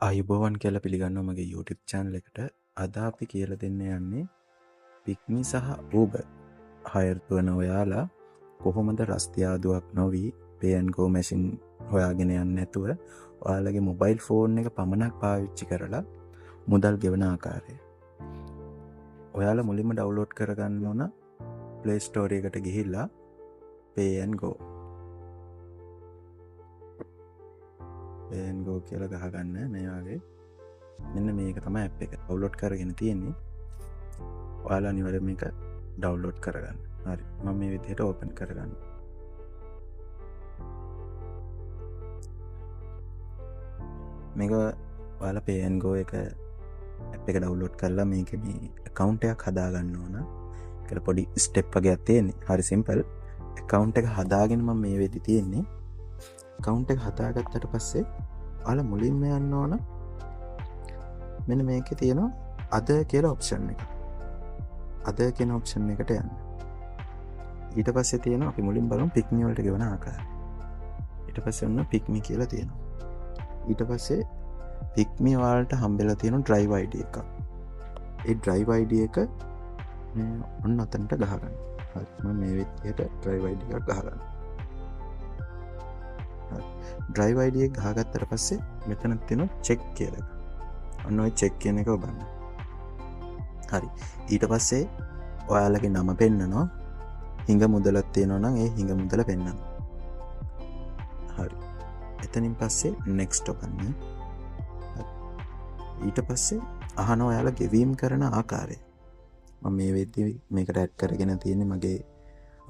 ආයුබෝවන් කියලා පිළිගන්නවා මගේ YouTube channel එකට. අද අපි කියලා දෙන්න යන්නේ පික්මි සහ Uber hire කරන ඔයාලා කොහොමද රස්තියාදුවක් නොවි pay and go machine හොයාගෙන යන්නේ නැතුව ඔයාලගේ mobile phone එක පමණක් පාවිච්චි කරලා මුදල් ගෙවන ආකාරය. ඔයාලා මුලින්ම download කරගන්න ඕන Play Store එකට ගිහිල්ලා pay and go කියලා ගහගන්න. මේ වගේ මෙන්න මේක තමයි ඇප් එක. ඩවුන්ලෝඩ් කරගෙන තියෙන්නේ. ඔයාලා අනිවාර්යයෙන් මේක ඩවුන්ලෝඩ් කරගන්න. හරි. මම මේ විදිහට ඕපන් කරගන්න. මේක ඔයාලා pay and go එක ඇප් එක ඩවුන්ලෝඩ් කරලා මේකේ මේ account එකක් හදාගන්න ඕන. ඒකට පොඩි ස්ටෙප් වගේක් තියෙන්නේ. හරි සිම්පල්. account එක හදාගෙන මම මේ වෙද්දි තියෙන්නේ. account එක හදාගත්තට පස්සේ ඔයාලා මුලින්ම යන්න ඕන මෙන්න මේකේ තියෙනවා අද කියලා ඔප්ෂන් එක. අද කියන ඔප්ෂන් එකට යන්න. ඊට පස්සේ තියෙනවා අපි මුලින් බලමු පික්මි වලට ගෙවන ආකාරය. ඊට පස්සේ ඔන්න පික්මි කියලා තියෙනවා. ඊට පස්සේ පික්මි වලට හම්බෙලා තියෙන drive ID එකක්. ඒ drive ID එක ඔන්න අතනට ගහගන්න. හරි. මම මේ විදිහට drive ID එකක් ගහගන්න. drive ID එක ගහගත්තට පස්සේ මෙතන තියෙනවා check කියලා එක. ඔන්න ඔය check කියන එක ඔබන්න. හරි. ඊට පස්සේ ඔයාලගේ නම පෙන්නනවා. හිඟ මුදලක් තියෙනවා නම් ඒ හිඟ මුදල පෙන්නනවා. හරි. එතනින් පස්සේ next ඔබන්න. ඊට පස්සේ අහනවා ඔයාලා ගෙවීම් කරන ආකාරය. මම මේ වෙද්දි මේකට ඇඩ් කරගෙන තියෙන්නේ මගේ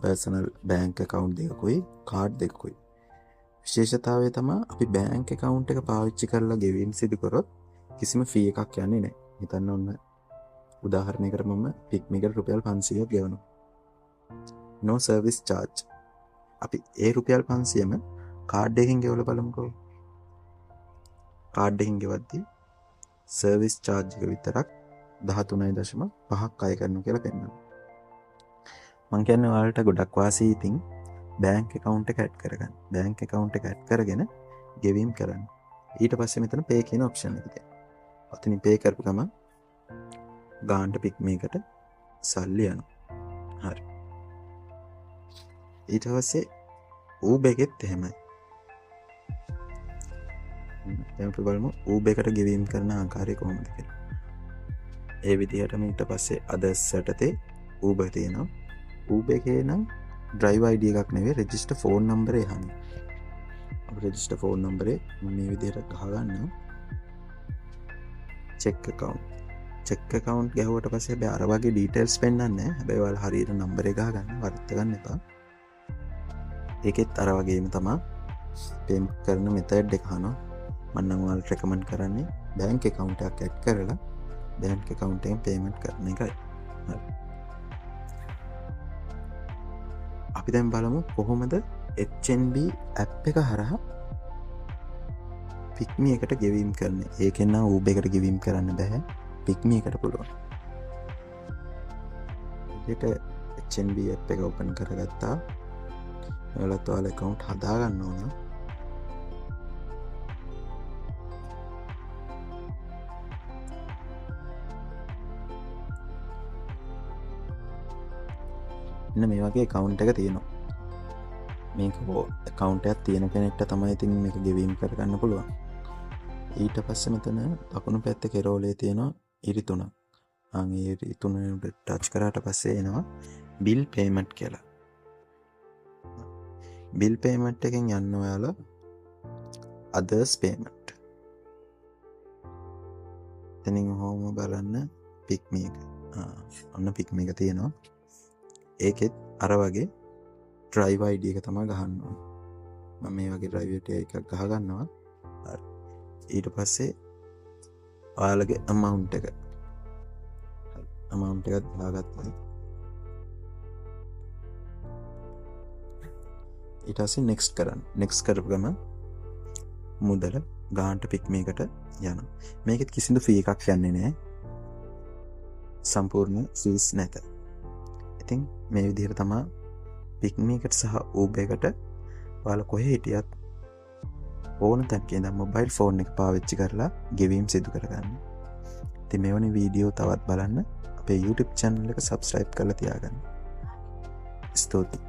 personal bank account දෙකකුයි card දෙකකුයි. විශේෂතාවය තමයි අපි bank account එක පාවිච්චි කරලා ගෙවීම් සිදු කරොත් කිසිම fee එකක් යන්නේ නැහැ. හිතන්න ඔන්න උදාහරණයකට මම පික්මි එකට රුපියල් 500ක් ගෙවනවා. no service charge. අපි ඒ රුපියල් 500ම කාඩ් එකකින් ගෙවලා බලමුකෝ. කාඩ් එකකින් ගෙවද්දී සර්විස් charge එක විතරක් 13.5ක් අය කරනවා කියලා පෙන්නනවා. මම කියන්නේ ඔයාලට ගොඩක් වාසි ඉතින් bank account එක add කරගන්න. bank account එක add කරගෙන ගෙවීම් කරන්න. ඊට පස්සේ මෙතන pay කියන option එක තියෙනවා. ඔතනින් pay කරපු ගමන් ගානට පික්මි එකට සල්ලි යනවා. හරි. ඊට පස්සේ Uber එකෙත් එහෙමයි. දැන් අපි බලමු Uber එකට ගෙවීම් කරන ආකාරය කොහොමද කියලා. ඒ විදිහටම ඊට පස්සේ others යටතේ Uber තියෙනවා. Uber එකේ නම් drive ID එකක් නෙවෙයි register phone number එක අහන්නේ. අපි register phone number එක මේ විදිහට ගහගන්නවා. check account ගහුවට පස්සේ හැබැයි අර වගේ details පෙන්නන්නේ නැහැ. හැබැයි ඔයාලා හරියට number එක ගහගන්න වරද්ද ගන්න එපා. ඒකෙත් අර වගේම තමයි payment කරන method එක අහනවා. මම නම් ඔයාලට recommend කරන්නේ bank account එකක් add කරලා bank account එකෙන් payment කරන එකයි. හරි. අපි දැන් බලමු කොහොමද HNB app එක හරහා පික්මි එකට ගෙවීම් කරන්නේ. ඒකෙන් නම් Uber එකට ගෙවීම් කරන්න බෑ. පික්මි එකට පුළුවන්. ඒකට HNB app එක open කරගත්තා. ඔයාලත් ඔයාලා account හදා ගන්න ඕන. මෙන්න මේ වගේ account එක තියෙනවා. මේක account එකක් තියෙන කෙනෙක්ට තමයි ඉතින් මේක ගෙවීම් කරගන්න පුළුවන්. ඊට පස්සේ මෙතන දකුණු පැත්තේ කෙරෝලේ තියෙනවා ඉරි තුනක්. ඒ ඉරි තුනට ටච් කරාට පස්සේ එනවා bill payment කියලා. bill payment එකෙන් යන්න ඔයාලා others payment. එතනින් හොම බලන්න පික්මි එක. ඔන්න පික්මි එක තියෙනවා. ඒකෙත් අර වගේ drive ID එක තමයි ගහන්න ඕන. මම මේ වගේ drive ID එකක් ගහ ගන්නවා. හරි. ඊට පස්සේ ඔයාලගේ amount එක. amount එකත් දාගත්තා. ඊට පස්සේ next කරන්න. next කරපු ගමන් මුදල ගානට පික්මි එකට යනවා. මේකෙත් කිසිදු fee එකක් යන්නේ නැහැ. සම්පූර්ණ fees නැත. ඉතින් මේ විදිහට තමයි පික්මි එකට සහ Uber එකට ඔයාලා කොහේ හිටියත් ඕන තැන්කේ ද මොබයිල් ෆෝන් එක පාවිච්චි කරලා ගෙවීම් සිදු කරගන්න. ති මෙවැනි වීඩියෝ තවත් බලන්න අපේ YouTube චැනල් එක සබස්ක්‍රයිබ් කරලා තියාගන්න. ස්තුතියි.